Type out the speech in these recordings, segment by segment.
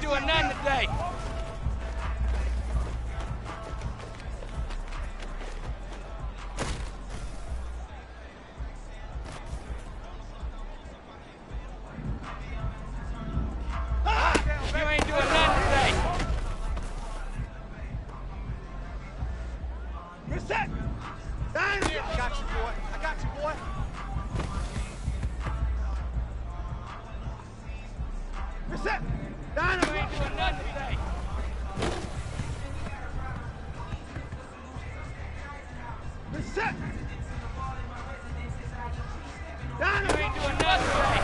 ain't doing nothing today. You ain't doing nothing today. Reset! Down here! I got you, boy. I got you, boy. Reset! Down You ain't doing nothing today. Reset! You ain't doing nothing today.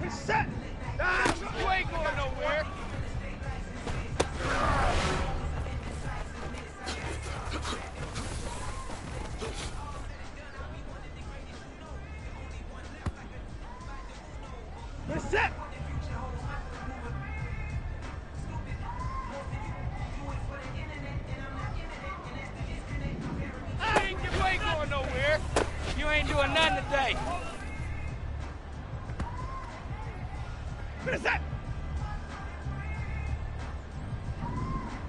Reset! Down! You ain't going nowhere. Reset! You ain't going nowhere. You ain't doing nothing today. Reset!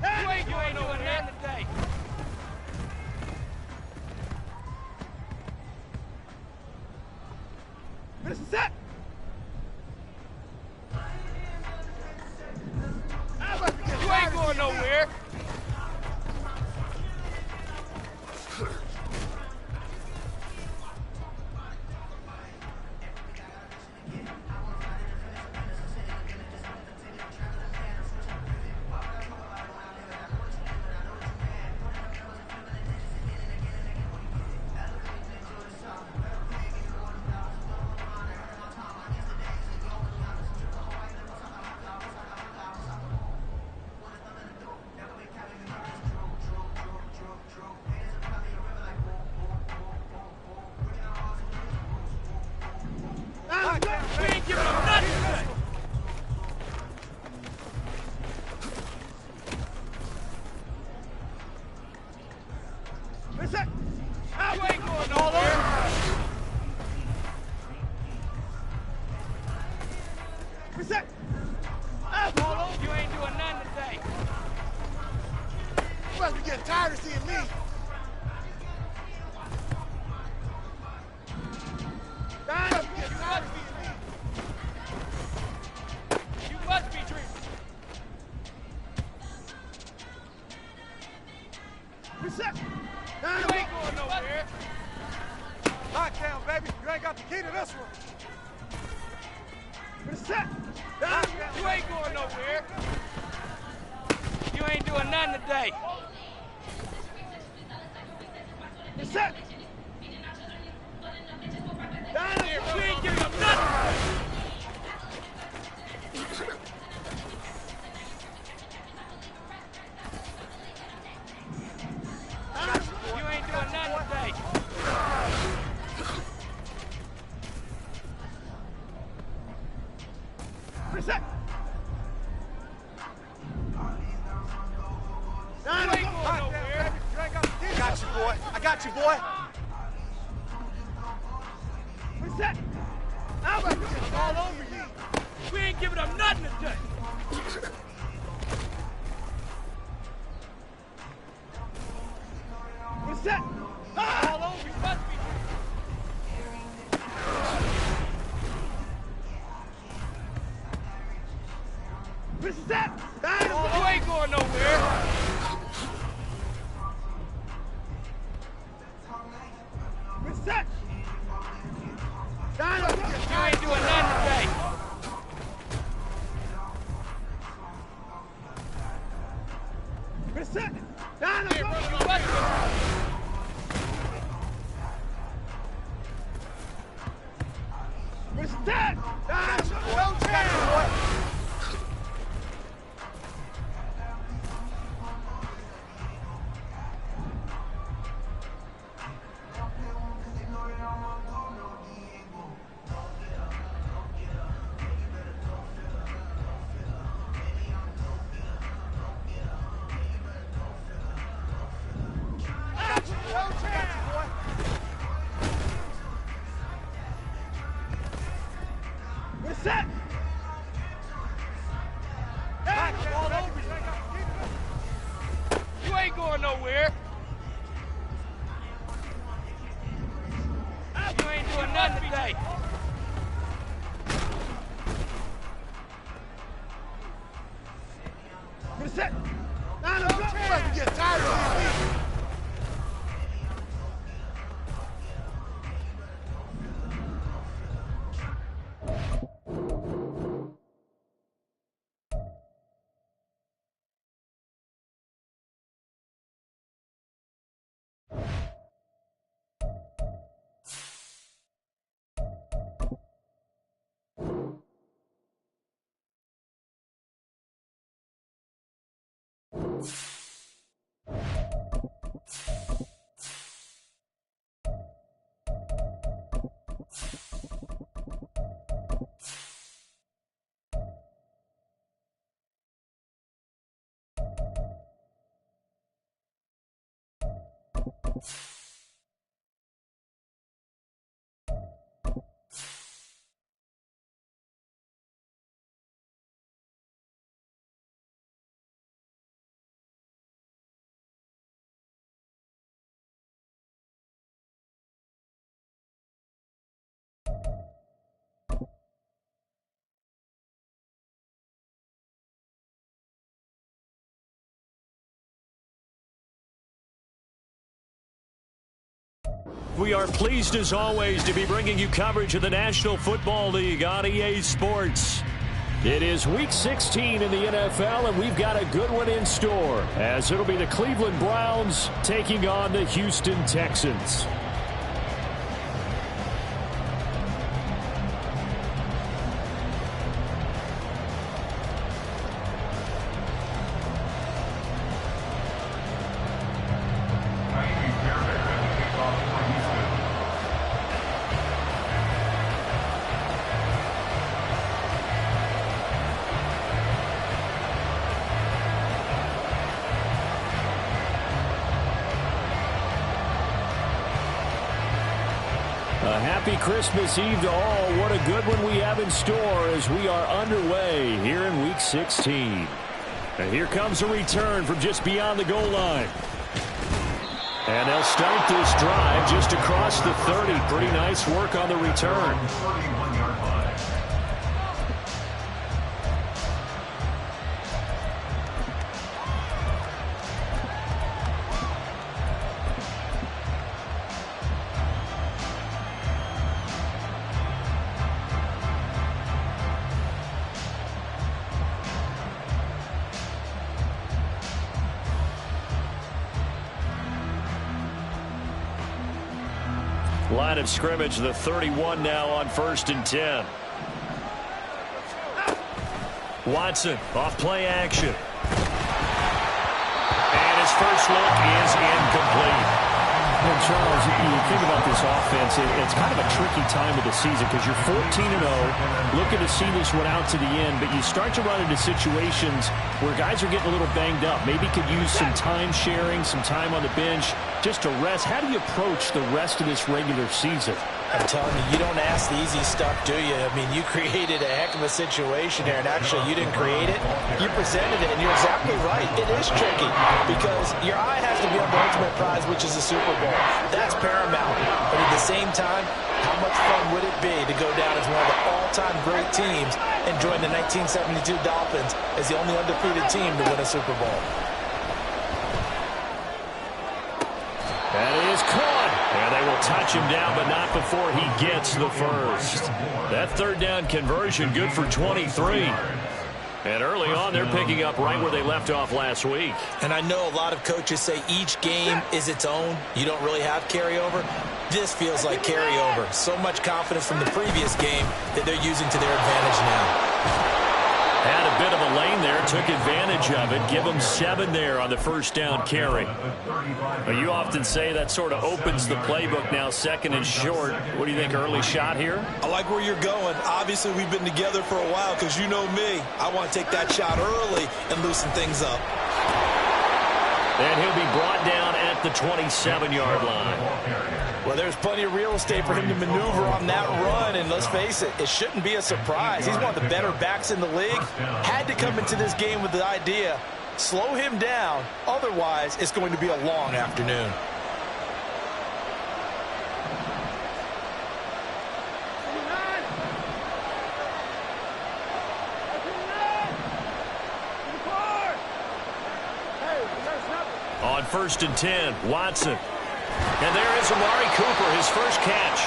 You ain't doing nothing today. Reset! You ain't going nowhere. We ain't giving them nothing today. Reset! You ain't going nowhere. Reset! You ain't doing nothing today. You must be getting tired of seeing me. Down! You must be getting tired of seeing me. You must be dreaming. Reset! You Down! ain't going nowhere. Lockdown, baby. You ain't got the key to this one. Reset! Down! You ain't going nowhere. You ain't doing nothing today. Reset! Down! You ain't giving them nothing. You ain't doing nothing today. Reset! You Down! ain't going nowhere. You ain't got the key. I got you, boy. I got you, boy. Reset! I'm all over you. We ain't giving them nothing today. Reset! All over. You must be dreaming. Reset! Down! You ain't going nowhere. Reset! Down! You ain't doing nothing today. Reset! Down! You must be. Reset! Down! No chance, boy. Reset. Down. Ball over. You ain't got the key to this. You ain't going nowhere. You ain't doing nothing today. Reset. Down and go. You get tired of these. We are pleased as always to be bringing you coverage of the National Football League on EA Sports. It is Week 16 in the NFL, and we've got a good one in store, as it'll be the Cleveland Browns taking on the Houston Texans. A happy Christmas Eve to all. What a good one we have in store as we are underway here in Week 16. And here comes a return from just beyond the goal line. And they'll start this drive just across the 30. Pretty nice work on the return. Line of scrimmage, the 31 now on 1st and 10. Watson off play action. And his first look is incomplete. And Charles, you think about this offense, it's kind of a tricky time of the season because you're 14-0, looking to see this one out to the end, but you start to run into situations where guys are getting a little banged up. Maybe could use some time sharing, some time on the bench just to rest. How do you approach the rest of this regular season? I'm telling you, you don't ask the easy stuff, do you? I mean, you created a heck of a situation there, and actually you didn't create it. You presented it, and you're exactly right. It is tricky because your eye has to be on the ultimate prize, which is the Super Bowl. That's paramount. But at the same time, how much fun would it be to go down as one of the all-time great teams and join the 1972 Dolphins as the only undefeated team to win a Super Bowl? That is caught. And they will touch him down, but not before he gets the first. That third down conversion good for 23. And early on, they're picking up right where they left off last week. And I know a lot of coaches say each game is its own. You don't really have carryover. This feels like carryover. So much confidence from the previous game that they're using to their advantage now. Had a bit of a lane there, took advantage of it. Give them 7 there on the first down carry. But you often say that sort of opens the playbook now, 2nd and short. What do you think, early shot here? I like where you're going. Obviously, we've been together for a while because you know me. I want to take that shot early and loosen things up. And he'll be brought down at the 27-yard line. Well, there's plenty of real estate for him to maneuver on that run, and let's face it, it shouldn't be a surprise. He's one of the better backs in the league. Had to come into this game with the idea, slow him down, otherwise it's going to be a long afternoon. On 1st and 10, Watson. And there is Amari Cooper, his first catch.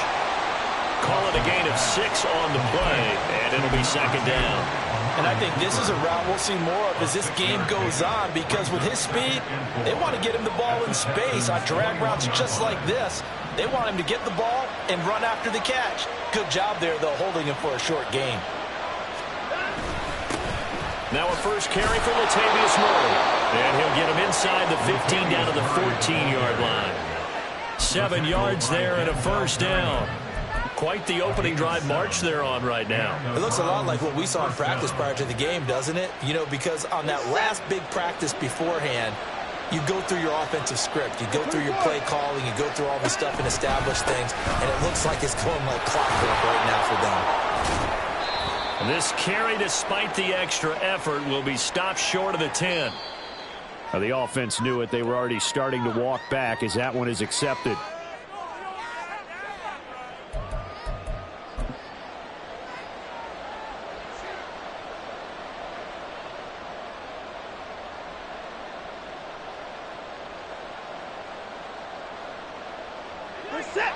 Call it a gain of 6 on the play, and it'll be 2nd down. And I think this is a route we'll see more of as this game goes on, because with his speed, they want to get him the ball in space on drag routes just like this. They want him to get the ball and run after the catch. Good job there, though, holding him for a short gain. Now a first carry for Latavius Murray. And he'll get him inside the 15 down to the 14-yard line. 7 yards there and a first down. Quite the opening drive march they're on right now. It looks a lot like what we saw in practice prior to the game, doesn't it? You know, because on that last big practice beforehand, you go through your offensive script. You go through your play calling. You go through all the stuff and establish things. And it looks like it's going like clockwork right now for them. This carry, despite the extra effort, will be stopped short of the 10. Now, the offense knew it. They were already starting to walk back as that one is accepted. We're set.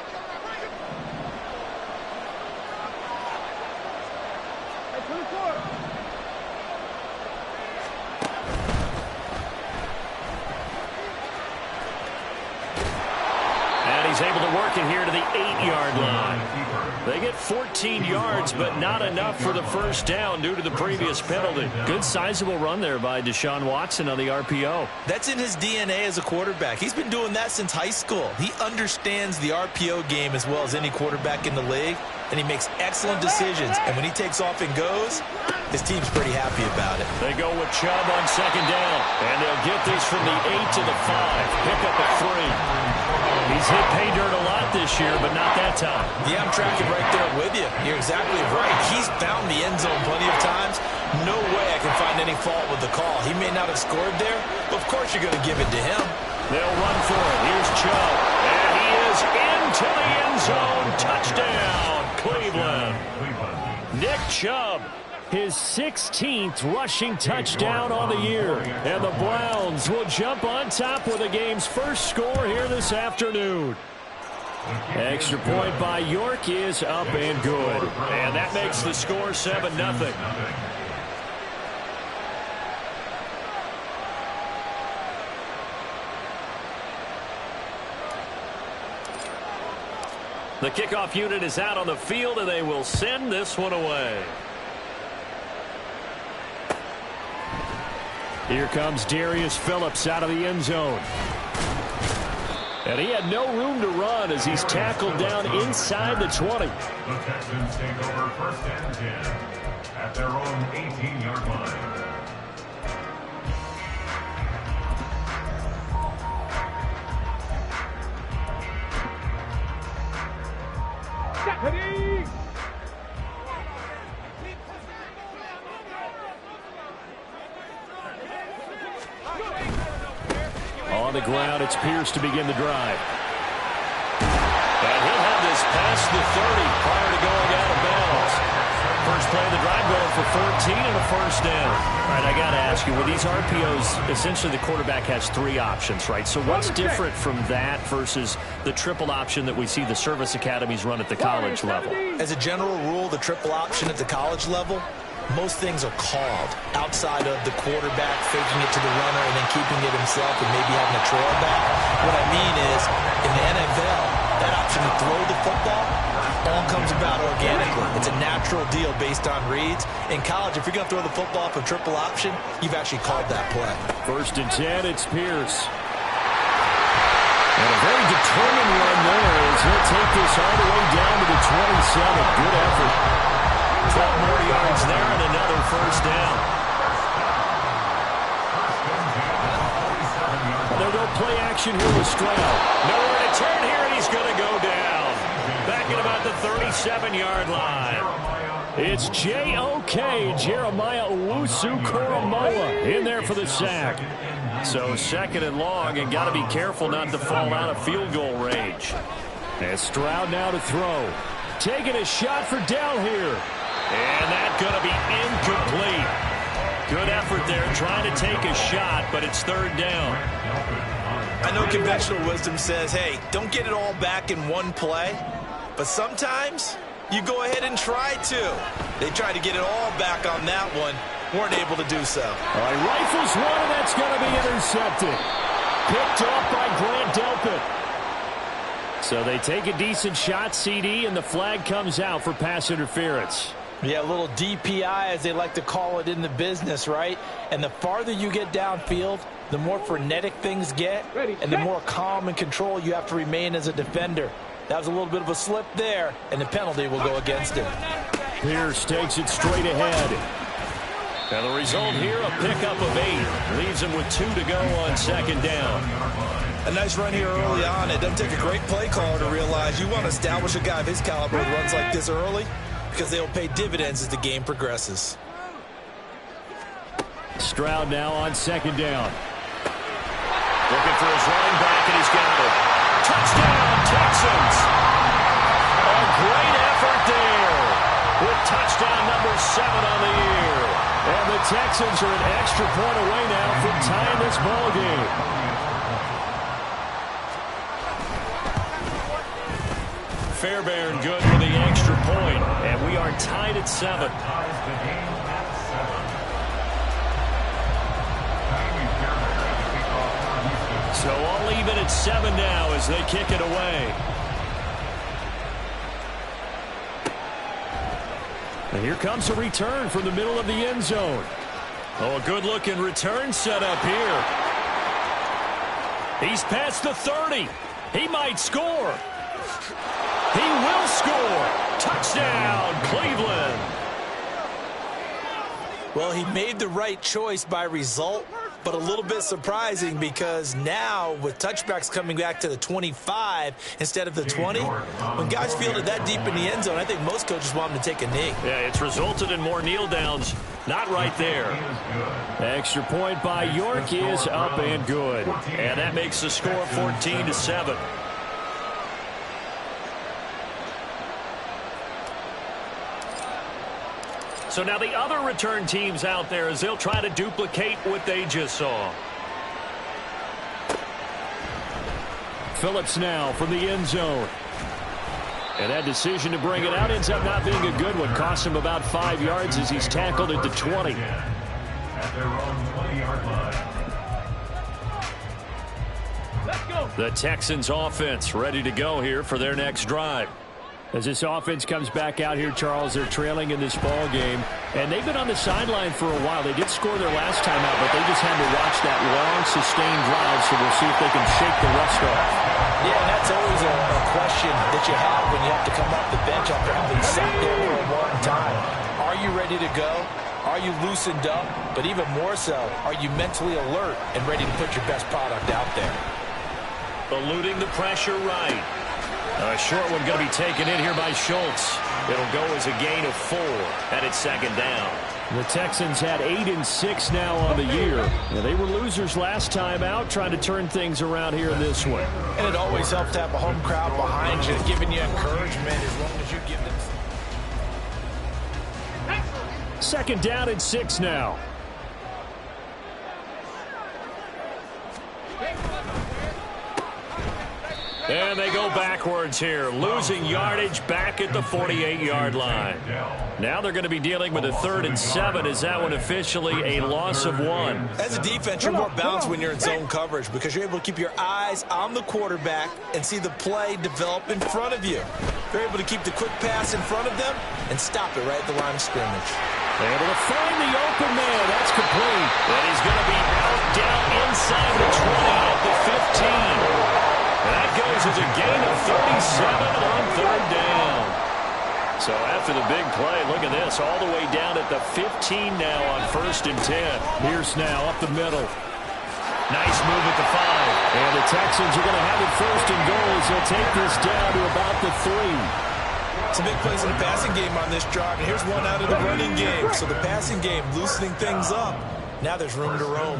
Hey, 24. He's able to work it here to the 8-yard line. They get 14 yards, but not enough for the first down due to the previous penalty. Good sizable run there by Deshaun Watson on the RPO. That's in his DNA as a quarterback. He's been doing that since high school. He understands the RPO game as well as any quarterback in the league, and he makes excellent decisions. And when he takes off and goes, his team's pretty happy about it. They go with Chubb on 2nd down, and they'll get this from the 8 to the 5. Pick up a 3. He's hit pay dirt a lot this year, but not that time. Yeah, I'm tracking right there with you. You're exactly right. He's found the end zone plenty of times. No way I can find any fault with the call. He may not have scored there, but of course you're going to give it to him. They'll run for it. Here's Chubb, and he is into the end zone. Touchdown, Cleveland. Nick Chubb, his 16th rushing touchdown on the year. And the Browns will jump on top with the game's first score here this afternoon. Extra point by York is up and good. And that makes the score 7-0. The kickoff unit is out on the field, and they will send this one away. Here comes Darius Phillips out of the end zone. And he had no room to run as he's tackled down inside the 20. The Texans take over 1st and 10 at their own 18-yard line. Ready? On the ground, it's Pierce to begin the drive. And he'll have this past the 30 prior to going out of bounds. First play of the drive going for 14 and a first down. All right, I got to ask you, with these RPOs, essentially the quarterback has 3 options, right? So what's different from that versus the triple option that we see the service academies run at the college level? As a general rule, the triple option at the college level, most things are called outside of the quarterback faking it to the runner and then keeping it himself and maybe having a trail back. What I mean is, in the NFL, that option to throw the football all comes about organically. It's a natural deal based on reads. In college, if you're going to throw the football for triple option, you've actually called that play. 1st and 10, it's Pierce. And a very determined run there as he'll take this all the way down to the 27. Good effort. 12 more yards there and another first down. They'll go play action action here with Stroud. Nowhere to turn here, and he's going to go down. Back at about the 37-yard line. It's J.O.K. Jeremiah Owusu-Koramoah in there for the sack. So second and long, and got to be careful not to fall out of field goal range. And Stroud now to throw. Taking a shot for Dell here. And that's going to be incomplete. Good effort there trying to take a shot, but it's third down. I know conventional wisdom says, hey, don't get it all back in one play. But sometimes you go ahead and try to. They tried to get it all back on that one. Weren't able to do so. All right, rifles one, and that's going to be intercepted. Picked off by Grant Delpit. So they take a decent shot, CD, and the flag comes out for pass interference. Yeah, a little DPI, as they like to call it in the business, right? And the farther you get downfield, the more frenetic things get, and the more calm and control you have to remain as a defender. That was a little bit of a slip there, and the penalty will go against him. Pierce takes it straight ahead. And the result here, a pickup of 8. Leaves him with 2 to go on second down. A nice run here early on. It doesn't take a great play caller to realize you want to establish a guy of his caliber with runs like this early, because they'll pay dividends as the game progresses. Stroud now on second down. Looking for his running back, and he's got it. Touchdown, Texans! A great effort there with touchdown number 7 on the year. And the Texans are an extra point away now from tying this ball game. Fairbairn good for the extra point, and we are tied at 7. So all even at 7 now as they kick it away. And here comes a return from the middle of the end zone. Oh, a good-looking return set up here. He's past the 30. He might score. He will score. Touchdown, Cleveland. Well, he made the right choice by result, but a little bit surprising because now with touchbacks coming back to the 25 instead of the 20, when guys fielded that deep in the end zone, I think most coaches want them to take a knee. Yeah, it's resulted in more kneel downs. Not right there. Extra point by York is up and good. And that makes the score 14-7. So now the other return teams out there as they'll try to duplicate what they just saw. Phillips now from the end zone. And that decision to bring it out ends up not being a good one. Cost him about 5 yards as he's tackled at the 20. At their own 20-yard line. Let's go. The Texans offense ready to go here for their next drive. As this offense comes back out here, Charles, they're trailing in this ball game. And they've been on the sideline for a while. They did score their last time out, but they just had to watch that long, sustained drive, so we'll see if they can shake the rust off. Yeah, and that's always a question that you have when you have to come off the bench after having sat there for a long time. Are you ready to go? Are you loosened up? But even more so, are you mentally alert and ready to put your best product out there? Eluding the pressure right. A short one going to be taken in here by Schultz. It'll go as a gain of 4, and it's second down. The Texans had 8-6 now on the year. Yeah, they were losers last time out, trying to turn things around here in this one. And it always helps to have a home crowd behind you, giving you encouragement as long as you give them. Second down and 6 now. And they go backwards here, losing yardage back at the 48-yard line. Now they're going to be dealing with a 3rd and 7. Is that one officially a loss of 1? As a defense, you're more balanced when you're in zone coverage because you're able to keep your eyes on the quarterback and see the play develop in front of you. They're able to keep the quick pass in front of them and stop it right at the line of scrimmage. Able to find the open man. That's complete. And he's going to be out down inside the 20 at the 15. That goes as a gain of 37 on 3rd down. So after the big play, look at this, all the way down at the 15 now on 1st and 10. Pierce now up the middle. Nice move at the 5. And the Texans are going to have it first and goal as they'll take this down to about the 3. Some big plays in the passing game on this drive, and here's one out of the running game. So the passing game loosening things up. Now there's room to roam.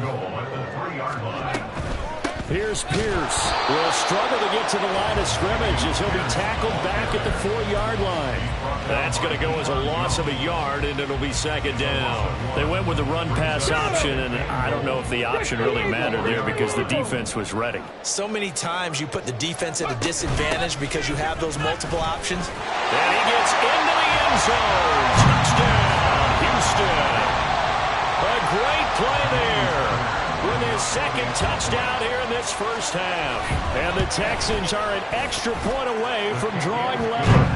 Here's Pierce. Will struggle to get to the line of scrimmage as he'll be tackled back at the 4-yard line. That's going to go as a loss of a yard, and it'll be second down. They went with the run-pass option, and I don't know if the option really mattered there because the defense was ready. So many times you put the defense at a disadvantage because you have those multiple options. And he gets into the end zone. Touchdown, Houston. A great play there. With his second touchdown here in this first half. And the Texans are an extra point away from drawing level.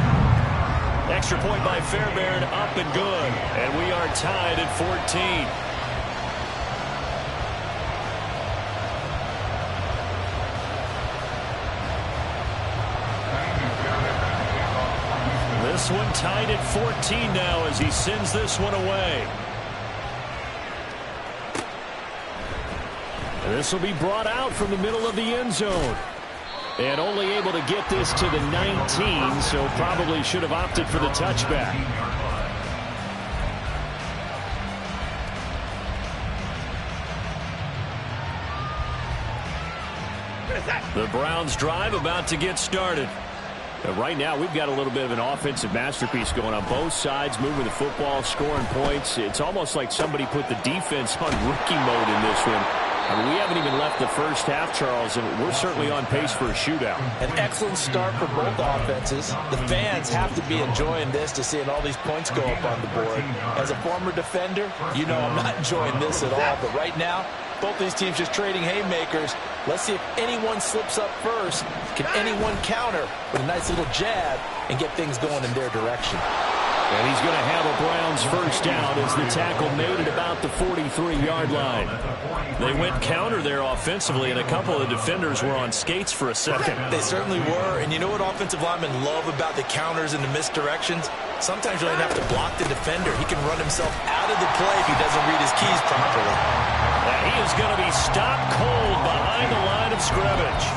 Extra point by Fairbairn, up and good. And we are tied at 14. This one tied at 14 now as he sends this one away. This will be brought out from the middle of the end zone. And only able to get this to the 19, so probably should have opted for the touchback. The Browns drive about to get started. Right now, we've got a little bit of an offensive masterpiece going on both sides, moving the football, scoring points. It's almost like somebody put the defense on rookie mode in this one. I mean, we haven't even left the first half, Charles, and we're certainly on pace for a shootout. An excellent start for both offenses. The fans have to be enjoying this to seeing all these points go up on the board. As a former defender, you know I'm not enjoying this at all. But right now, both these teams just trading haymakers. Let's see if anyone slips up first. Can anyone counter with a nice little jab and get things going in their direction? And he's going to have a Browns first down as the tackle made at about the 43-yard line. They went counter there offensively, and a couple of the defenders were on skates for a second. They certainly were, and you know what offensive linemen love about the counters and the misdirections? Sometimes you don't even have to block the defender. He can run himself out of the play if he doesn't read his keys properly. And he is going to be stopped cold behind the line of scrimmage.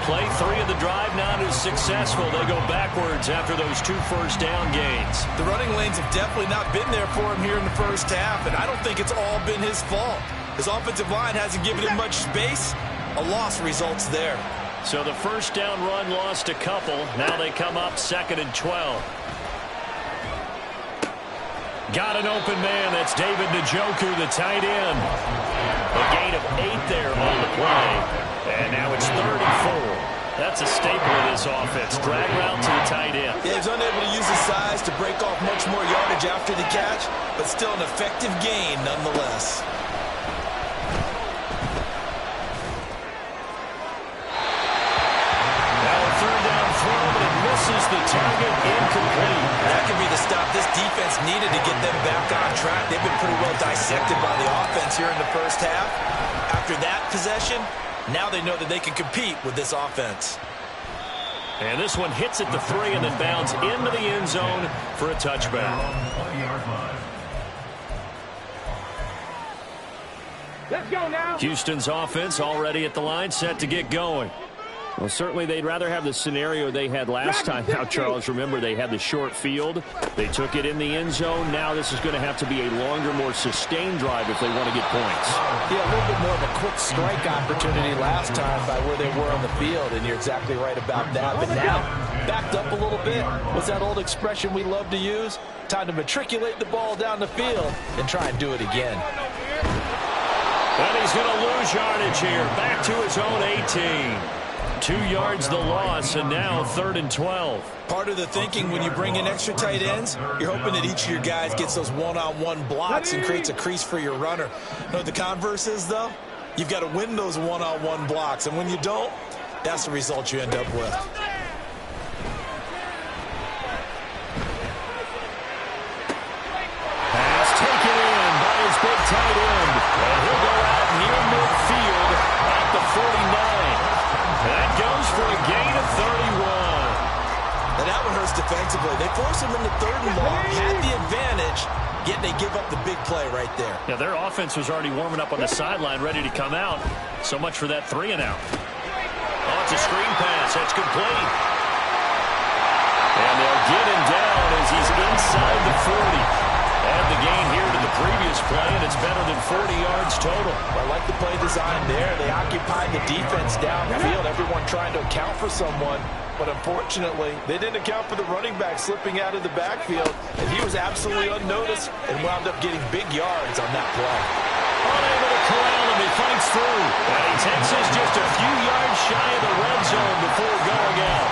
Play 3 of the drive not as successful. They go backwards after those 2 first down gains. The running lanes have definitely not been there for him here in the first half, and I don't think it's all been his fault. His offensive line hasn't given him much space. A loss results there. So the first down run lost a couple. Now they come up 2nd and 12. Got an open man. That's David Njoku, the tight end. A gain of 8 there on the play. And now it's 3rd and 4. That's a staple of this offense. Drag route to the tight end. Yeah, he's unable to use his size to break off much more yardage after the catch, but still an effective gain nonetheless. Now a 3rd down throw, but it misses the target, incomplete. That could be the stop this defense needed to get them back on track. They've been pretty well dissected by the offense here in the first half. After that possession, now they know that they can compete with this offense. And this one hits at the 3 and then bounds into the end zone for a touchback. Let's go now. Houston's offense already at the line, set to get going. Well, certainly they'd rather have the scenario they had last time. Now, Charles, remember, they had the short field. They took it in the end zone. Now this is going to have to be a longer, more sustained drive if they want to get points. Yeah, a little bit more of a quick strike opportunity last time by where they were on the field, and you're exactly right about that. But now, backed up a little bit. What's that old expression we love to use? Time to matriculate the ball down the field and try and do it again. And he's going to lose yardage here. Back to his own 18. 2 yards the loss, and now 3rd and 12. Part of the thinking when you bring in extra tight ends, you're hoping that each of your guys gets those one-on-one blocks and creates a crease for your runner. You know what the converse is, though? You've got to win those one-on-one blocks, and when you don't, that's the result you end up with. Pass taken in by his big tight end. And he'll go out near midfield at the 49. That goes for a gain of 31. And that one hurts defensively They forced him into 3rd and long, had the advantage, yet they give up the big play right there. Yeah, their offense was already warming up on the sideline, ready to come out. So much for that 3 and out. Oh, it's a screen pass. That's complete. And they'll get him down as he's inside the 40. Add the gain here to the previous play, and it's better than 40 yards total. I like the play design there. They occupied the defense downfield, everyone trying to account for someone. But unfortunately, they didn't account for the running back slipping out of the backfield, and he was absolutely unnoticed and wound up getting big yards on that play. Unable to corral him, he fights through. And he takes us just a few yards shy of the red zone before going out.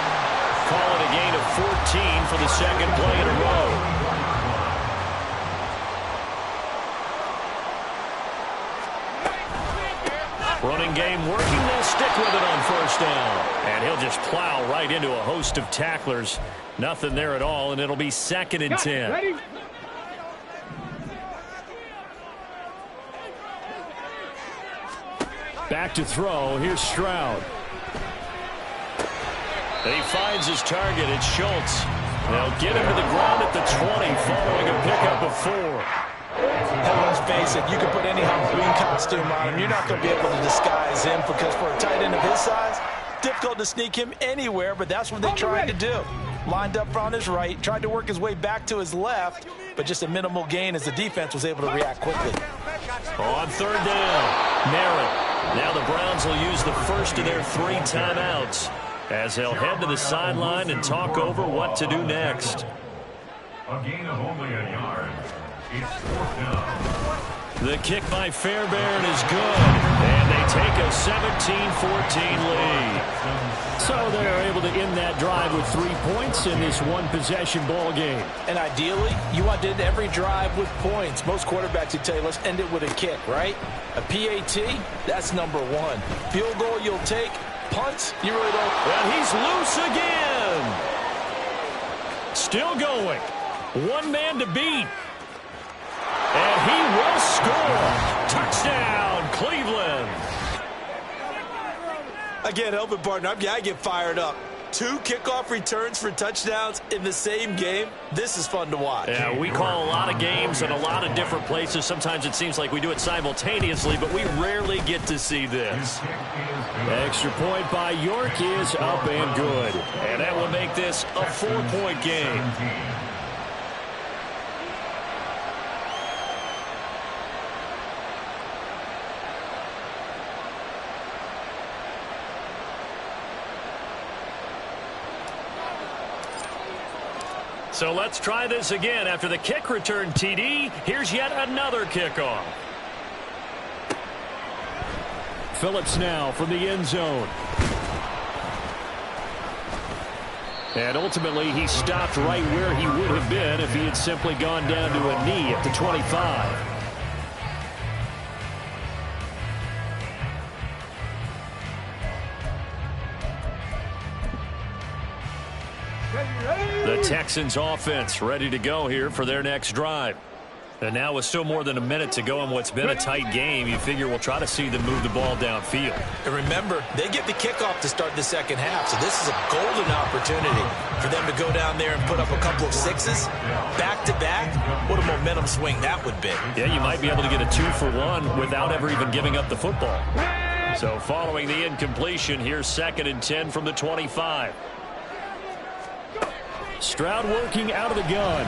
Call it a gain of 14 for the second play in a row. Running game working. They'll stick with it on 1st down. And he'll just plow right into a host of tacklers. Nothing there at all, and it'll be 2nd and 10. Ready? Back to throw. Here's Stroud. He finds his target. It's Schultz. They'll get him to the ground at the 20 following a pickup of 4. And let's face it, you can put any Halloween costume on him. You're not going to be able to disguise him because for a tight end of his size, difficult to sneak him anywhere, but that's what they tried to do. Lined up on his right, tried to work his way back to his left, but just a minimal gain as the defense was able to react quickly. On 3rd down, Nerz. Now the Browns will use the first of their 3 timeouts as they'll head to the sideline and talk over what to do next. A gain of only a yard. It's 4th down. The kick by Fairbairn is good, and they take a 17-14 lead. So they're able to end that drive with 3 points in this one-possession ball game. And ideally, you want to end every drive with points. Most quarterbacks would tell you, let's end it with a kick, right? A PAT, that's number 1. Field goal you'll take. Punts, you really don't. And he's loose again. Still going. 1 man to beat. And he will score. Touchdown, Cleveland. Again, helping partner, I get fired up. 2 kickoff returns for touchdowns in the same game. This is fun to watch. Yeah, we call a lot of games in a lot of different places. Sometimes it seems like we do it simultaneously, but we rarely get to see this. Extra point by York is up and good. And that will make this a 4-point game. So let's try this again. After the kick return TD, here's yet another kickoff. Phillips now from the end zone. And ultimately, he stopped right where he would have been if he had simply gone down to a knee at the 25. The Texans offense ready to go here for their next drive. And now with still more than a minute to go in what's been a tight game, you figure we'll try to see them move the ball downfield. And remember, they get the kickoff to start the second half, so this is a golden opportunity for them to go down there and put up a couple of 6s back-to-back. What a momentum swing that would be. Yeah, you might be able to get a 2-for-1 without ever even giving up the football. So following the incompletion, here's 2nd and 10 from the 25. Stroud working out of the gun.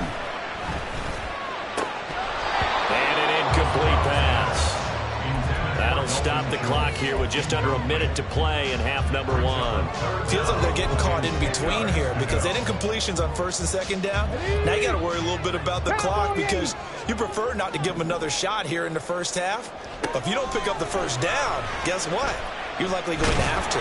And an incomplete pass. That'll stop the clock here with just under a minute to play in half number 1. Feels like they're getting caught in between here because they had incompletions on 1st and 2nd down. Now you got to worry a little bit about the clock because you prefer not to give them another shot here in the first half. But if you don't pick up the 1st down, guess what? You're likely going to have to.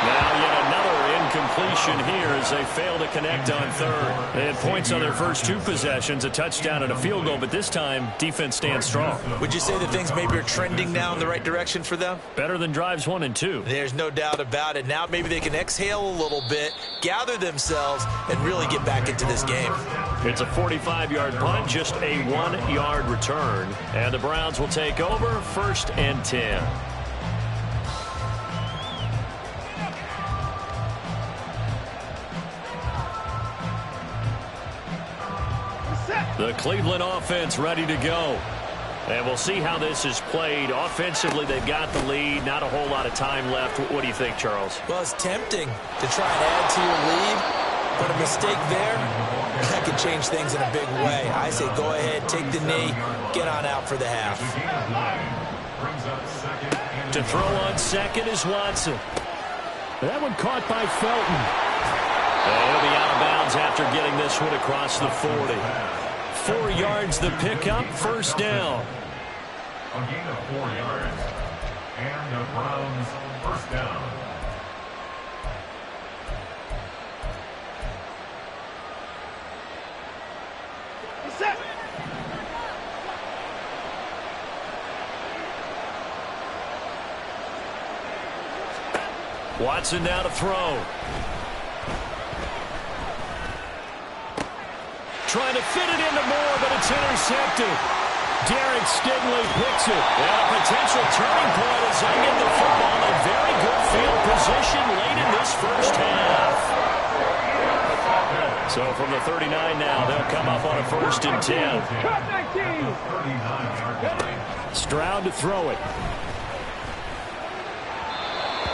Now yet another incompletion here as they fail to connect on 3rd. They had points on their first 2 possessions, a touchdown and a field goal, but this time defense stands strong. Would you say that things maybe are trending now in the right direction for them? Better than drives 1 and 2. There's no doubt about it. Now maybe they can exhale a little bit, gather themselves, and really get back into this game. It's a 45-yard punt, just a 1-yard return. And the Browns will take over 1st and 10. The Cleveland offense ready to go. And we'll see how this is played. Offensively, they've got the lead. Not a whole lot of time left. What do you think, Charles? Well, it's tempting to try and add to your lead, but a mistake there, that could change things in a big way. I say go ahead, take the knee, get on out for the half. To throw on second is Watson. That one caught by Felton. It'll be out of bounds after getting this one across the 40. 4 yards the pickup, first down. A gain of 4 yards. And the Browns first down. Set. Watson now to throw. Trying to fit it into Moore, but it's intercepted. Derek Stingley picks it. And a potential turning point as they get the football in very good field position late in this first half. So from the 39 now, they'll come up on a 1st and 10. Stroud to throw it.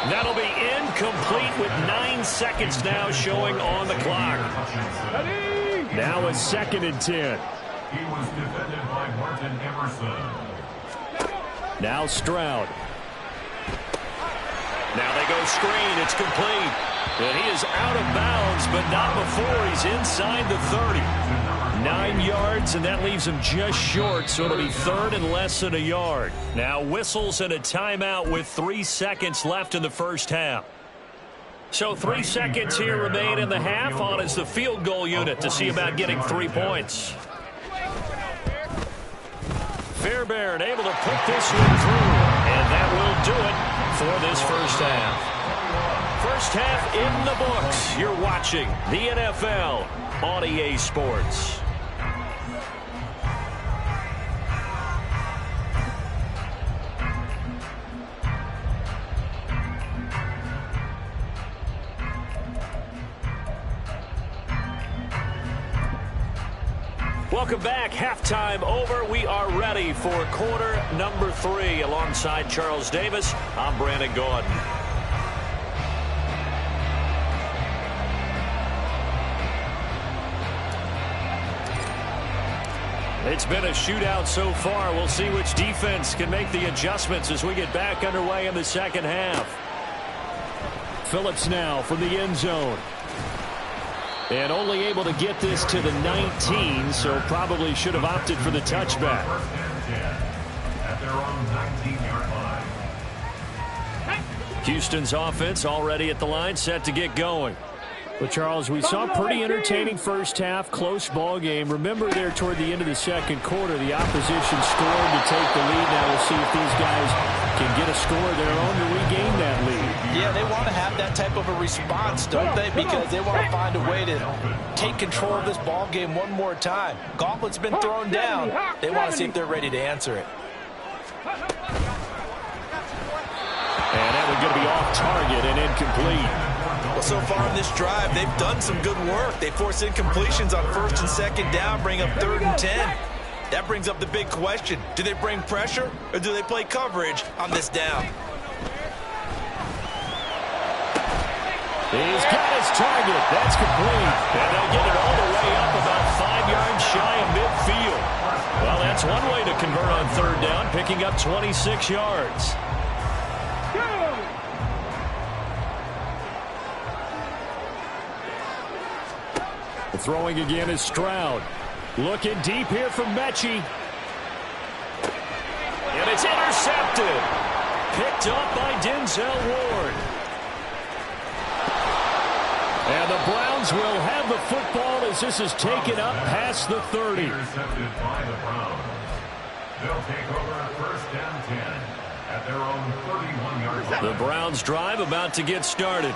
That'll be incomplete with 9 seconds now showing on the clock. Now a 2nd and 10. He was defended by Martin Emerson. Now Stroud. Now they go screen. It's complete. And he is out of bounds, but not before he's inside the 30. 9 yards, and that leaves him just short, so it'll be 3rd and less than a yard. Now whistles and a timeout with 3 seconds left in the first half. So 3 seconds here remain in the half. On is the field goal unit to see about getting 3 points. Fairbairn able to put this one through, and that will do it for this first half. First half in the books. You're watching the NFL on EA Sports. Welcome back. Halftime over. We are ready for quarter number 3. Alongside Charles Davis, I'm Brandon Gordon. It's been a shootout so far. We'll see which defense can make the adjustments as we get back underway in the second half. Phillips now from the end zone. And only able to get this to the 19, so probably should have opted for the touchback. At their own 19-yard line. Houston's offense already at the line, set to get going. Well, Charles, we saw a pretty entertaining first half, close ball game. Remember there toward the end of the second quarter, the opposition scored to take the lead. Now we'll see if these guys can get a score of their own to regain that lead. Yeah, they want to have that type of a response, don't they? Because they want to find a way to take control of this ball game one more time. Gauntlet's been thrown down. They want to see if they're ready to answer it. And that one's going to be off target and incomplete. Well, so far in this drive, they've done some good work. They force incompletions on 1st and 2nd down, bring up 3rd and 10. That brings up the big question. Do they bring pressure or do they play coverage on this down? He's got his target. That's complete. And they'll get it all the way up about 5 yards shy of midfield. Well, that's one way to convert on 3rd down, picking up 26 yards. Throwing again is Stroud. Looking deep here from Mechie. And it's intercepted. Picked up by Denzel Ward. And the Browns will have the football as this is taken up past the 30. Intercepted by the Browns. They'll take over 1st and 10 at their own 31-yard line. The Browns drive about to get started.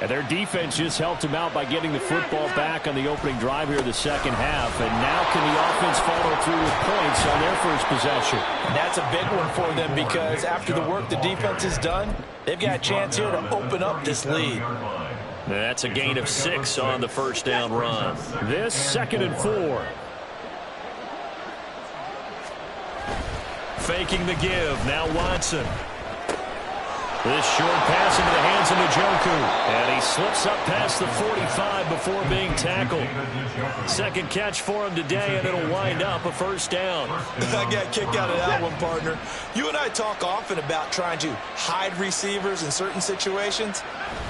And their defense just helped them out by getting the football back on the opening drive here in the second half. And now can the offense follow through with points on their first possession? And that's a big one for them because after the work the defense has done, they've got a chance here to open up this lead. That's a gain of 6 on the first down run. This 2nd and 4. faking the give. Now Watson. This short pass into the hands of Njoku. And he slips up past the 45 before being tackled. Second catch for him today, and it'll wind up a first down. I got a kick out of that one, partner. You and I talk often about trying to hide receivers in certain situations,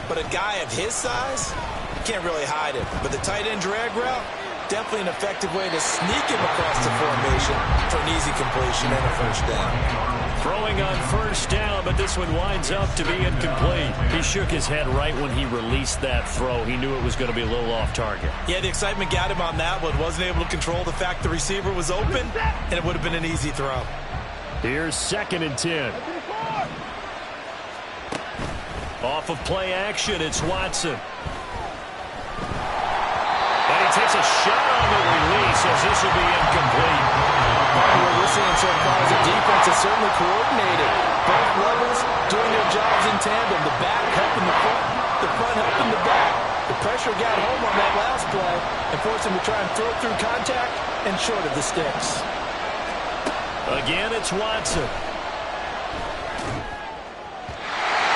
but a guy of his size, you can't really hide him. But the tight end drag route, definitely an effective way to sneak him across the formation for an easy completion and a first down. Throwing on first down, but this one winds up to be incomplete. He shook his head right when he released that throw. He knew it was going to be a little off target. Yeah, the excitement got him on that one. Wasn't able to control the fact the receiver was open, and it would have been an easy throw. Here's 2nd and 10. Off of play action, it's Watson. And he takes a shot on the release as this will be incomplete. What we're seeing so far is the defense is certainly coordinated. Both levels doing their jobs in tandem. The back helping the front helping the back. The pressure got home on that last play and forced him to try and throw through contact and short of the sticks. Again, it's Watson.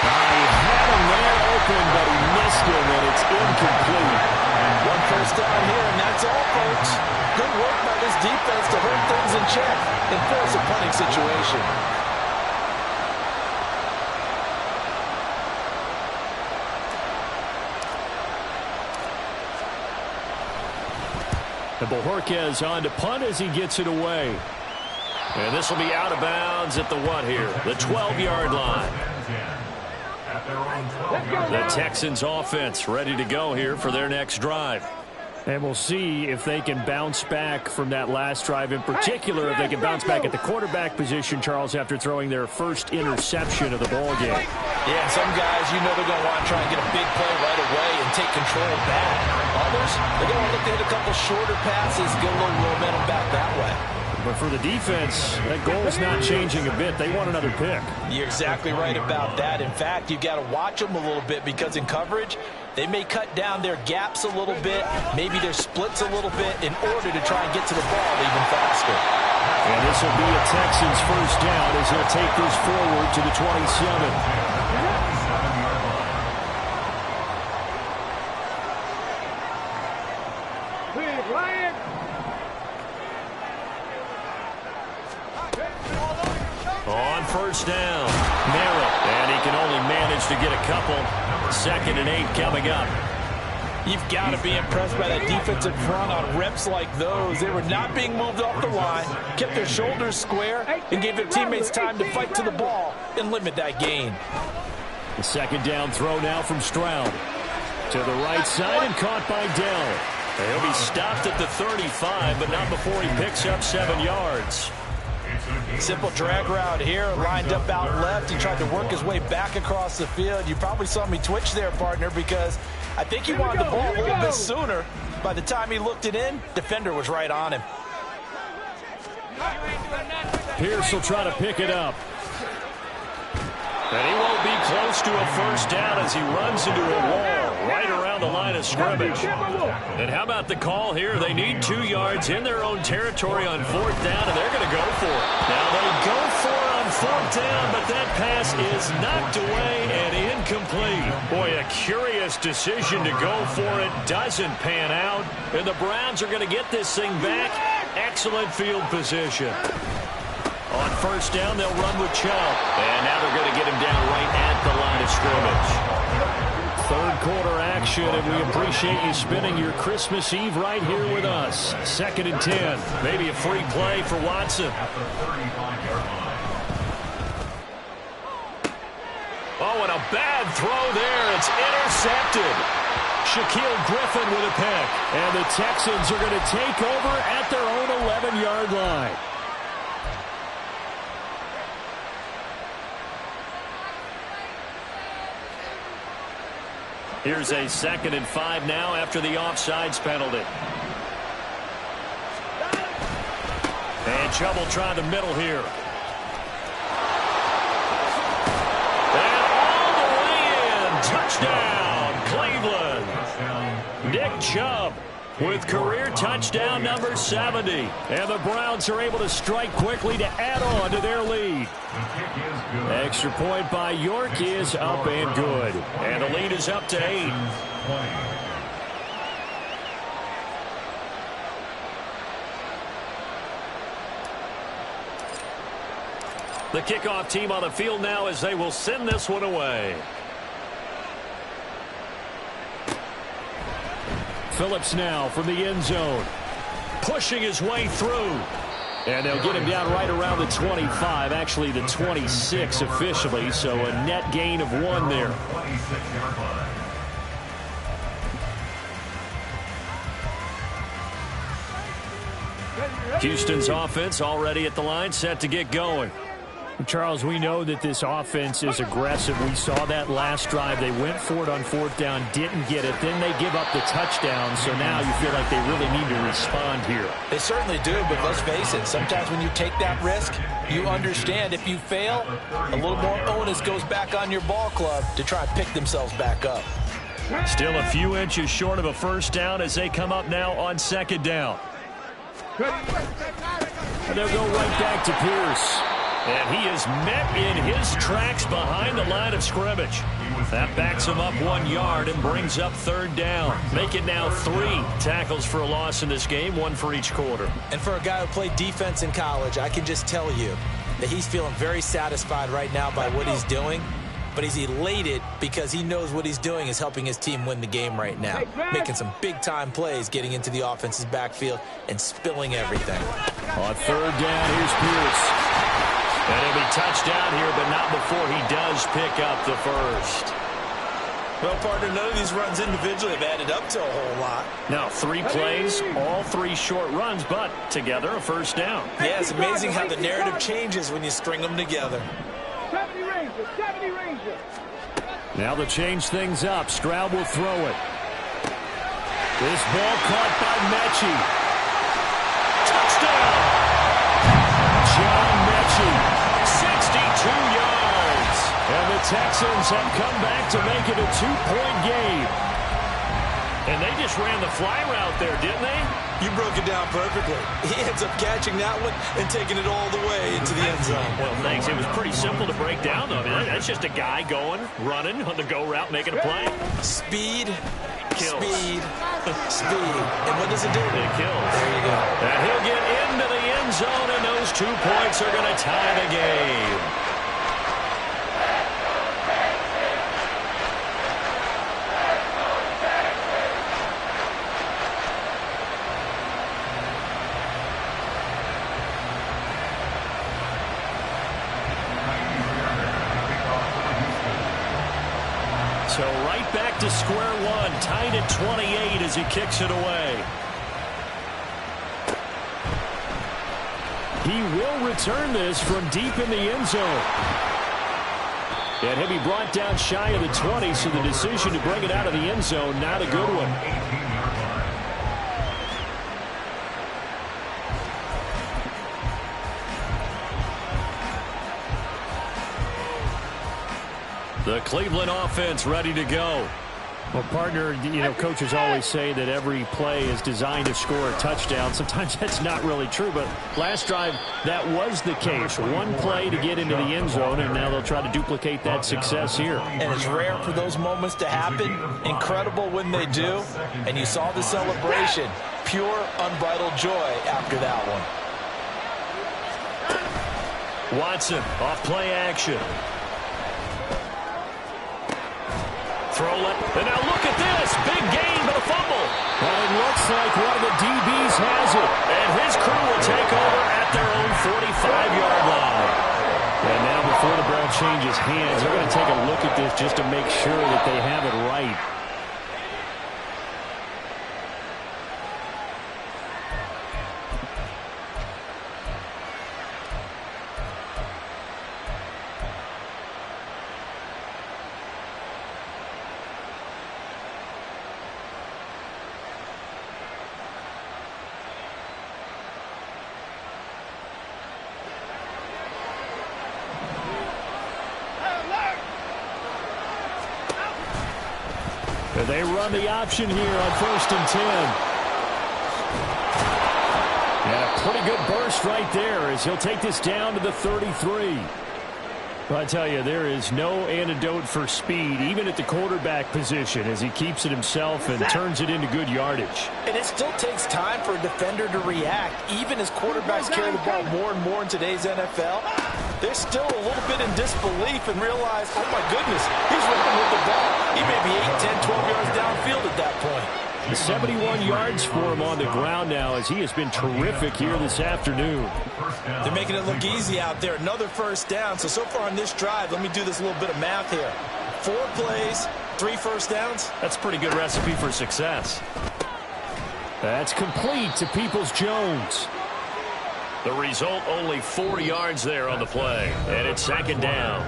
He had him there open, but he missed him, and it's incomplete. One first down here, and that's all, folks. Good work by this defense to hold things in check and force a punting situation. And Bojorquez on to punt as he gets it away. And this will be out of bounds at the what here? The 12-yard line. The Texans offense ready to go here for their next drive. And we'll see if they can bounce back from that last drive. In particular, if they can bounce back at the quarterback position, Charles, after throwing their first interception of the ball game. Yeah, some guys, you know they're going to want to try and get a big play right away and take control back. Others, they're going to look to hit a couple shorter passes, get a little momentum back that way. But for the defense, that goal's not changing a bit. They want another pick. You're exactly right about that. In fact, you've got to watch them a little bit because in coverage, they may cut down their gaps a little bit, maybe their splits a little bit in order to try and get to the ball even faster. And this will be a Texans first down as he'll take this forward to the 27. On first down, Nerz, and he can only manage to get a couple. 2nd and 8 coming up. You've got to be impressed by that defensive front on reps like those. They were not being moved off the line, kept their shoulders square, and gave their teammates time to fight to the ball and limit that gain. The 2nd down throw now from Stroud. To the right side and caught by Dell. He'll be stopped at the 35, but not before he picks up 7 yards. Simple drag route here, lined up out left. He tried to work his way back across the field. You probably saw me twitch there, partner, because I think he wanted the ball a little bit sooner. By the time he looked it in, defender was right on him. Pierce will try to pick it up. And he won't be close to a first down as he runs into a wall right around the line of scrimmage. And how about the call here? They need 2 yards in their own territory on 4th down, and they're going to go for it. Now they go for it on 4th down, but that pass is knocked away and incomplete. Boy, a curious decision to go for it. Doesn't pan out. And the Browns are going to get this thing back. Excellent field position. On first down, they'll run with Chubb. And now they're going to get him down right at the line of scrimmage. 3rd quarter action, and we appreciate you spending your Christmas Eve right here with us. 2nd and 10. Maybe a free play for Watson. Oh, and a bad throw there. It's intercepted. Shaquille Griffin with a pick. And the Texans are going to take over at their own 11-yard line. Here's a 2nd and 5 now after the offsides penalty. And Chubb will try the middle here. And all the way in. Touchdown, Cleveland. Nick Chubb with career touchdown number 70. And the Browns are able to strike quickly to add on to their lead. Extra point by York is up and good. And the lead is up to 8. The kickoff team on the field now as they will send this one away. Phillips now from the end zone. Pushing his way through. And they'll get him down right around the 25. Actually, the 26 officially. So a net gain of 1 there. Houston's offense already at the line, set to get going. Charles, we know that this offense is aggressive. We saw that last drive. They went for it on 4th down, didn't get it. Then they give up the touchdown, so now you feel like they really need to respond here. They certainly do, but let's face it, sometimes when you take that risk, you understand if you fail, a little more onus goes back on your ball club to try and pick themselves back up. Still a few inches short of a 1st down as they come up now on 2nd down. And they'll go right back to Pierce. And he is met in his tracks behind the line of scrimmage. That backs him up 1 yard and brings up 3rd down. Make it now 3 tackles for a loss in this game, 1 for each quarter. And for a guy who played defense in college, I can just tell you that he's feeling very satisfied right now by what he's doing. But he's elated because he knows what he's doing is helping his team win the game right now. Making some big-time plays, getting into the offense's backfield and spilling everything. On 3rd down, here's Pierce. And he'll be touched down here, but not before he does pick up the 1st. Well, partner, none of these runs individually have added up to a whole lot. Now 3 plays, all 3 short runs, but together a 1st down. Yeah, it's amazing how the narrative changes when you string them together. 70 Rangers, 70 Rangers. Now to change things up, Stroud will throw it. This ball caught by Mechie. Touchdown! John Mechie, 62 yards. And the Texans have come back to make it a 2-point game. And they just ran the fly route there, didn't they? You broke it down perfectly. He ends up catching that one and taking it all the way into the end zone. Well, thanks. It was pretty simple to break down, though. I mean, that's just a guy going, running on the go route, making a play. Speed, Kills. speed, speed. And what does it do? It kills. There you go. And he'll get into the end zone, and those 2 points are going to tie the game. So right back to square one, tied at 28 as he kicks it away. He will return this from deep in the end zone. And he'll be brought down shy of the 20, so the decision to bring it out of the end zone, not a good one. The Cleveland offense ready to go. Well, partner, you know, coaches always say that every play is designed to score a touchdown. Sometimes that's not really true, but last drive, that was the case. 1 play to get into the end zone, and now they'll try to duplicate that success here. And it's rare for those moments to happen. Incredible when they do. And you saw the celebration. Pure, unbridled joy after that one. Watson off play action. Throw it. And now look at this. Big gain, but a fumble. Well, it looks like one of the DBs has it. And his crew will take over at their own 45-yard line. And now before the ball changes hands, they're going to take a look at this just to make sure that they have it right. They run the option here on 1st and 10. Pretty good burst right there as he'll take this down to the 33. But I tell you, there is no antidote for speed, even at the quarterback position, as he keeps it himself and turns it into good yardage. And it still takes time for a defender to react. Even as quarterbacks carry the ball more and more in today's NFL, they're still a little bit in disbelief and realize, oh my goodness, he's running with the ball. He may be 8, 10, 12 yards downfield at that point. 71 yards for him on the ground now as he has been terrific here this afternoon. They're making it look easy out there. Another first down. So far on this drive, let me do this little bit of math here. 4 plays, 3 first downs. That's a pretty good recipe for success. That's complete to Peoples-Jones. The result, only 4 yards there on the play. And it's 2nd down.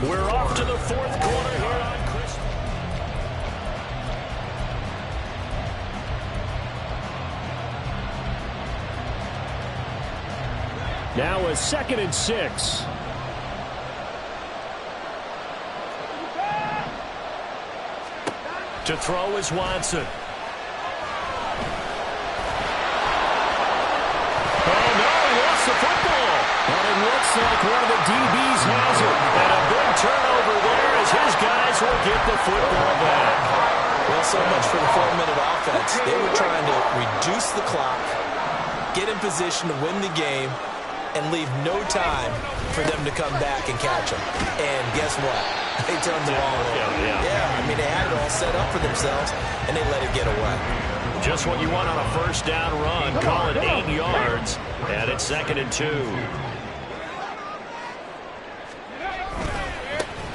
We're off to the 4th quarter here on Christmas. Now a 2nd and 6. To throw is Watson. Oh no, he lost the football. But it looks like one of the DBs has it. And a big turnover there as his guys will get the football back. Well, so much for the 4-minute offense. They were trying to reduce the clock, get in position to win the game, and leave no time for them to come back and catch them. And guess what? They turned the ball over. Yeah, I mean, they had it all set up for themselves, and they let it get away. Just what you want on a first down run. Call it 8 yards, and it's 2nd and 2.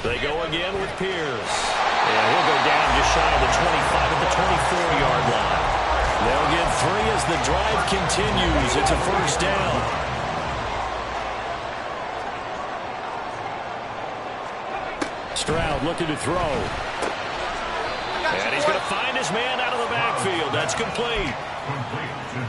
They go again with Pierce. And he'll go down just shy of the 25 at the 24-yard line. They'll get 3 as the drive continues. It's a first down. Stroud looking to throw. And he's going to find his man out of the backfield. That's complete.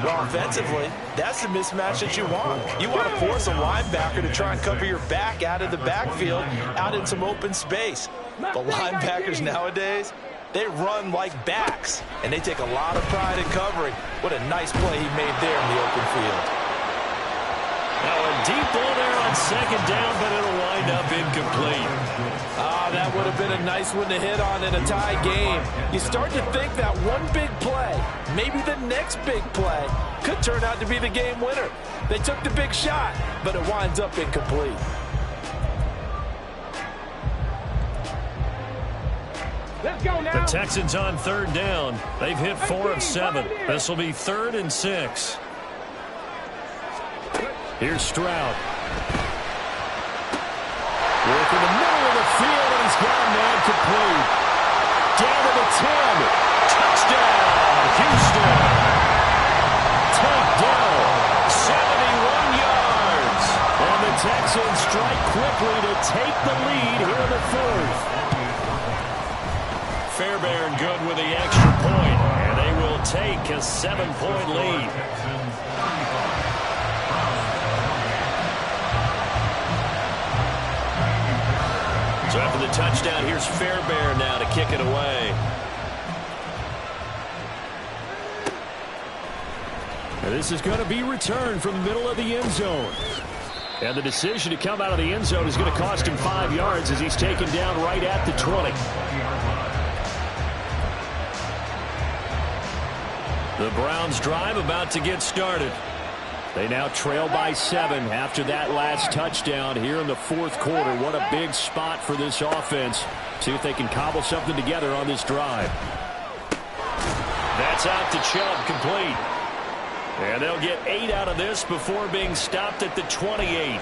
Well, offensively, that's the mismatch that you want. You want to force a linebacker to try and cover your back out of the backfield, out in some open space. The linebackers nowadays, they run like backs, and they take a lot of pride in covering. What a nice play he made there in the open field. Now a deep ball there on 2nd down, but it'll wind up incomplete. That would have been a nice one to hit on in a tie game. You start to think that one big play, maybe the next big play, could turn out to be the game winner. They took the big shot, but it winds up incomplete. Let's go now. The Texans on 3rd down. They've hit 4 of 7. This will be 3rd and 6. Here's Stroud. Work in the middle of the field, and he's got a man complete. Down to the 10. Touchdown, Houston. Takedown, 71 yards. And the Texans strike quickly to take the lead here in the 4th. Fairbairn good with the extra point, and they will take a 7-point lead. So after the touchdown, here's Fairbairn now to kick it away. And this is going to be returned from the middle of the end zone. And the decision to come out of the end zone is going to cost him 5 yards as he's taken down right at the 20. The Browns drive about to get started. They now trail by 7 after that last touchdown here in the 4th quarter. What a big spot for this offense. See if they can cobble something together on this drive. That's out to Chubb, complete. And they'll get 8 out of this before being stopped at the 28.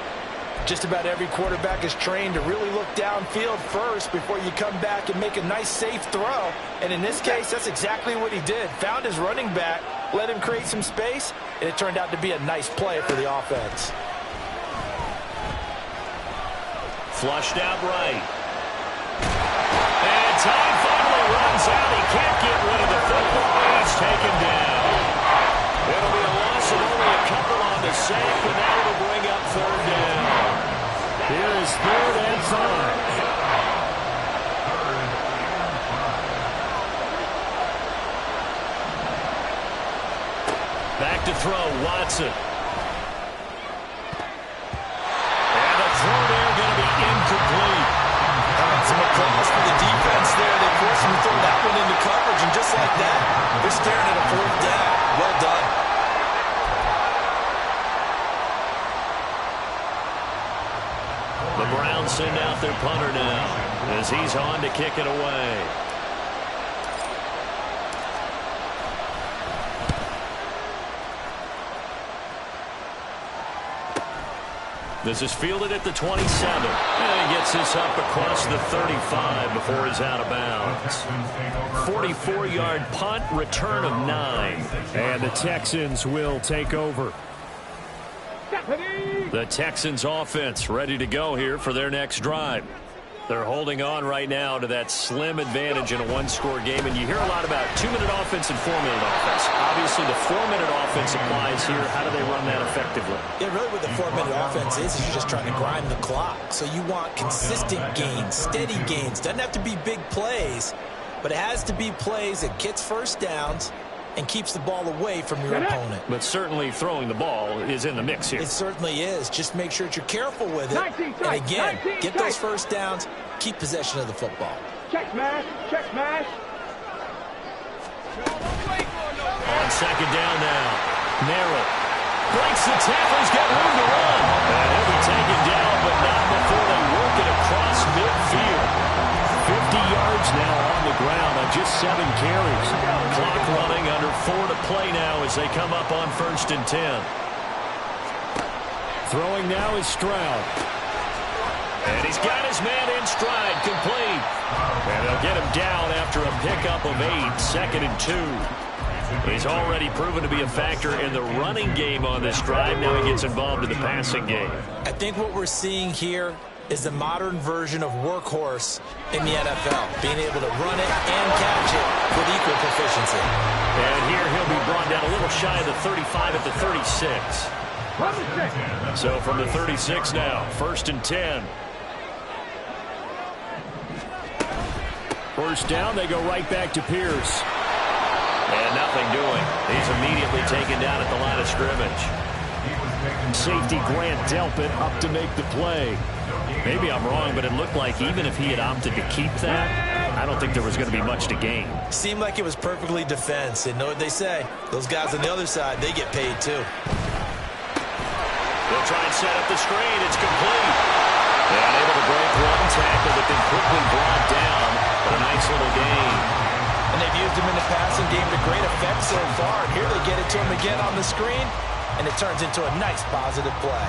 Just about every quarterback is trained to really look downfield first before you come back and make a nice, safe throw. And in this case, that's exactly what he did. Found his running back, let him create some space, and it turned out to be a nice play for the offense. Flushed out right. And time finally runs out. He can't get rid of the football. He's taken down. It'll be a loss of only a couple on the sack, and that will bring up 3rd down. Here is 3rd and 5. Back to throw, Watson. fast when you throw that one into coverage, and just like that, they're staring at a fourth down. Well done. The Browns send out their punter now as he's on to kick it away. This is fielded at the 27. And he gets this up across the 35 before he's out of bounds. 44-yard punt, return of 9. And the Texans will take over. The Texans offense ready to go here for their next drive. They're holding on right now to that slim advantage in a one-score game. And you hear a lot about 2-minute offense and 4-minute offense. Obviously, the 4-minute offense applies here. How do they run that effectively? Yeah, really what the 4-minute offense is you're just trying to grind the clock. So you want consistent gains, steady gains. Doesn't have to be big plays, but it has to be plays that gets first downs and keeps the ball away from your opponent. But certainly throwing the ball is in the mix here. It certainly is. Just make sure that you're careful with it. And again, get those first downs, keep possession of the football. Check smash, check smash. On second down now. Narrow. Breaks the tackles, get room to run. And he'll be taken down, but not before they work it across midfield. 50 yards now on the ground on just 7 carries. Clock running, under 4 to play now as they come up on 1st and 10. Throwing now is Stroud. And he's got his man in stride, complete. And they'll get him down after a pickup of 8, 2nd and 2. He's already proven to be a factor in the running game on this drive. Now he gets involved in the passing game. I think what we're seeing here is the modern version of workhorse in the NFL, being able to run it and catch it with equal proficiency. And here he'll be brought down a little shy of the 35 at the 36. So from the 36 now, 1st and 10. First down, they go right back to Pierce. And nothing doing. He's immediately taken down at the line of scrimmage. Safety Grant Delpit up to make the play. Maybe I'm wrong, but it looked like even if he had opted to keep that, I don't think there was going to be much to gain. Seemed like it was perfectly defense. And know what they say? Those guys on the other side, they get paid too. They'll try and set up the screen. It's complete. And able to break one tackle, but then quickly brought down. But a nice little gain. And they've used him in the passing game to great effect so far. Here they get it to him again on the screen, and it turns into a nice positive play.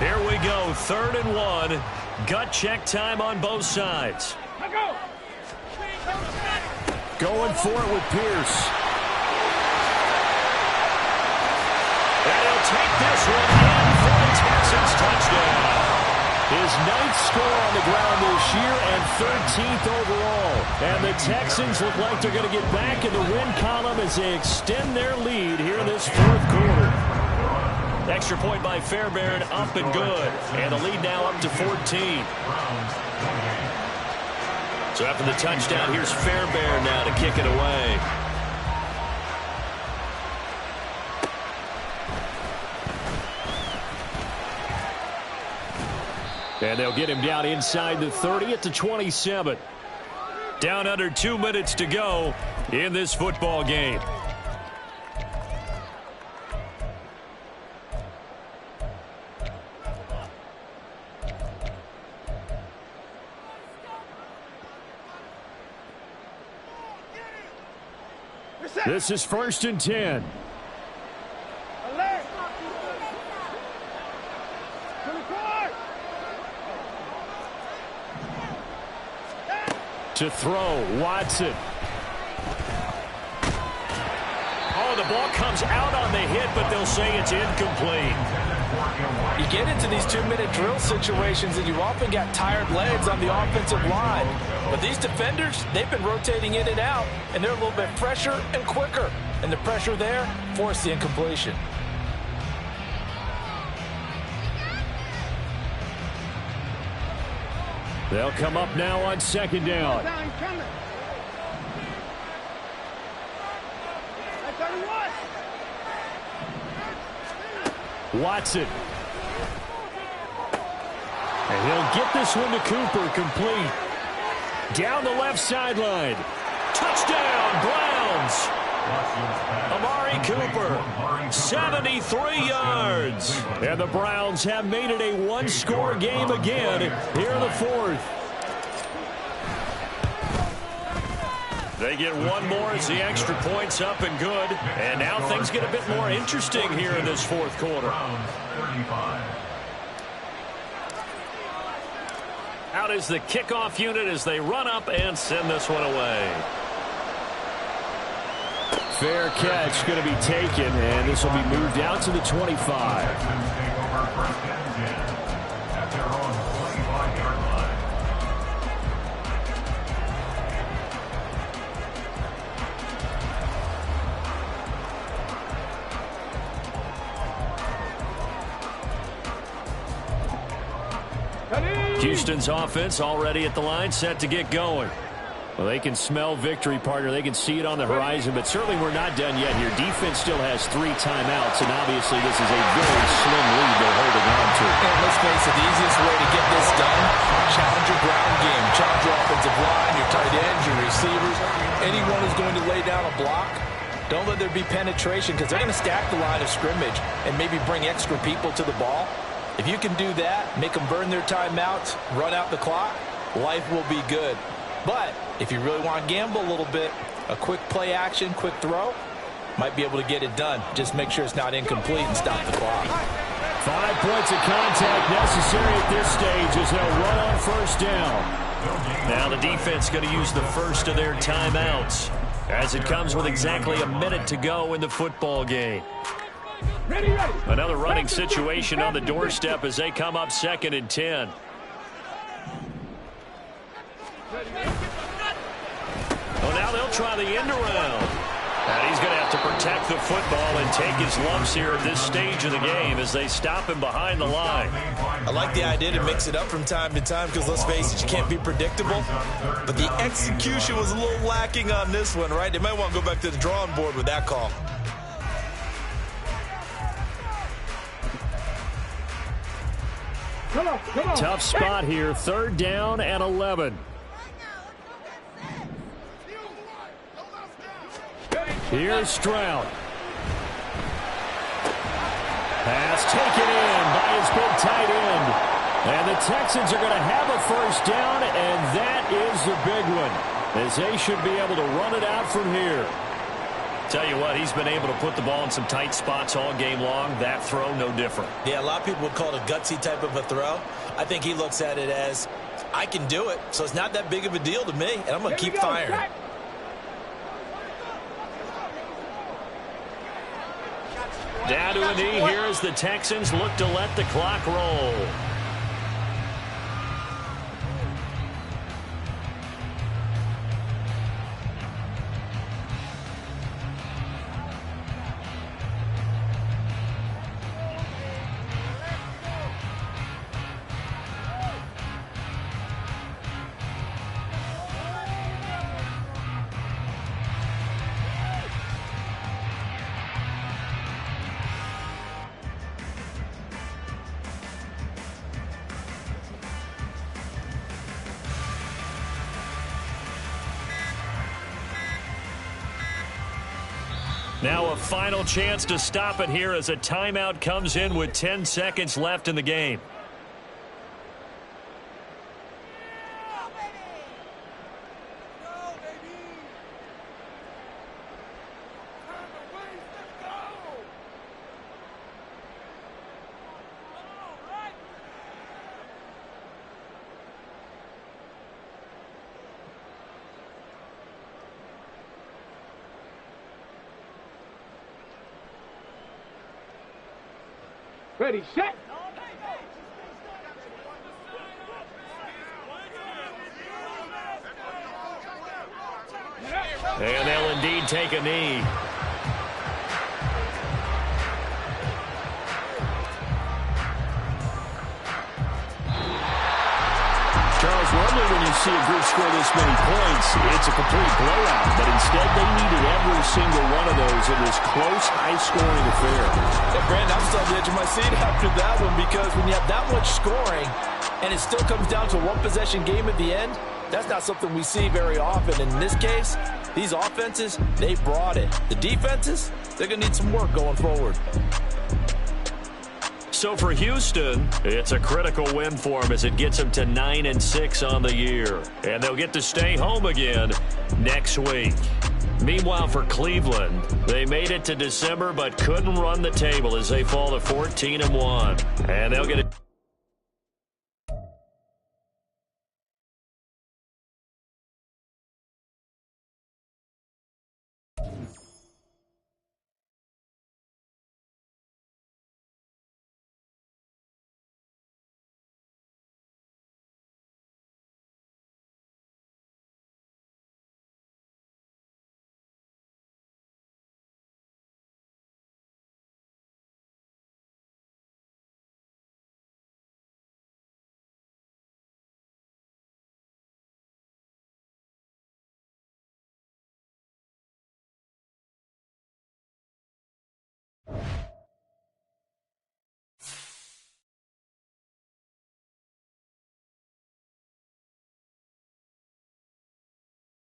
Here we go, 3rd and 1. Gut check time on both sides. Going for it with Pierce. And he'll take this one in for a Texans touchdown. His 9th score on the ground this year and 13th overall. And the Texans look like they're going to get back in the win column as they extend their lead here in this 4th quarter. Extra point by Fairbairn, up and good. And the lead now up to 14. So after the touchdown, here's Fairbairn now to kick it away. And they'll get him down inside the 30 at the 27. Down under 2 minutes to go in this football game. This is 1st and 10. To throw, Watson. Oh, the ball comes out on the hit, but they'll say it's incomplete. You get into these 2-minute drill situations, and you often got tired legs on the offensive line. But these defenders, they've been rotating in and out, and they're a little bit fresher and quicker. And the pressure there forced the incompletion. They'll come up now on 2nd down. Watson. And he'll get this one to Cooper, complete. Down the left sideline. Touchdown, Browns. Amari Cooper, 73 yards. And the Browns have made it a one-score game again here in the fourth. They get one more as the extra point's up and good. And now things get a bit more interesting here in this fourth quarter. Out is the kickoff unit as they run up and send this one away. Fair catch going to be taken, and this will be moved out to the 25. Houston's offense already at the line, set to get going. Well, they can smell victory, partner. They can see it on the horizon, but certainly we're not done yet here. Defense still has 3 timeouts, and obviously this is a very slim lead they're holding on to. And let's face it, the easiest way to get this done, challenge your ground game, challenge your offensive line, your tight ends, your receivers, anyone who's going to lay down a block. Don't let there be penetration because they're going to stack the line of scrimmage and maybe bring extra people to the ball. If you can do that, make them burn their timeouts, run out the clock, life will be good. But if you really want to gamble a little bit, a quick play action, quick throw, might be able to get it done. Just make sure it's not incomplete and stop the clock. 5 points of contact necessary at this stage as they'll run on first down. Now the defense going to use the first of their timeouts as it comes with exactly a minute to go in the football game. Another running situation on the doorstep as they come up 2nd and 10. Oh, now they'll try the end around. And he's going to have to protect the football and take his lumps here at this stage of the game as they stop him behind the line. I like the idea to mix it up from time to time because, let's face it, you can't be predictable. But the execution was a little lacking on this one, right? They might want to go back to the drawing board with that call. Come on. Tough spot here, 3rd down and 11. Here's Stroud. Pass taken in by his big tight end. And the Texans are going to have a first down, and that is the big one, as they should be able to run it out from here. Tell you what, he's been able to put the ball in some tight spots all game long. That throw, no different. Yeah, a lot of people would call it a gutsy type of a throw. I think he looks at it as, I can do it, so it's not that big of a deal to me, and I'm going to keep firing. Down to a knee here as the Texans look to let the clock roll. Now a final chance to stop it here as a timeout comes in with 10 seconds left in the game. Ready, set. And they'll indeed take a knee. Charles, normally when you see a group score this many points, it's a complete blowout. But instead, they needed every single one of those in this close, high-scoring affair. Yeah, Brandon, I'm still on the edge of my seat after that one because when you have that much scoring and it still comes down to a one-possession game at the end, That's not something we see very often. In this case, these offenses, they brought it. The defenses, they're going to need some work going forward. So for Houston, it's a critical win for them as it gets them to 9-6 on the year. And they'll get to stay home again next week. Meanwhile, for Cleveland, they made it to December but couldn't run the table as they fall to 14-1. And they'll get it.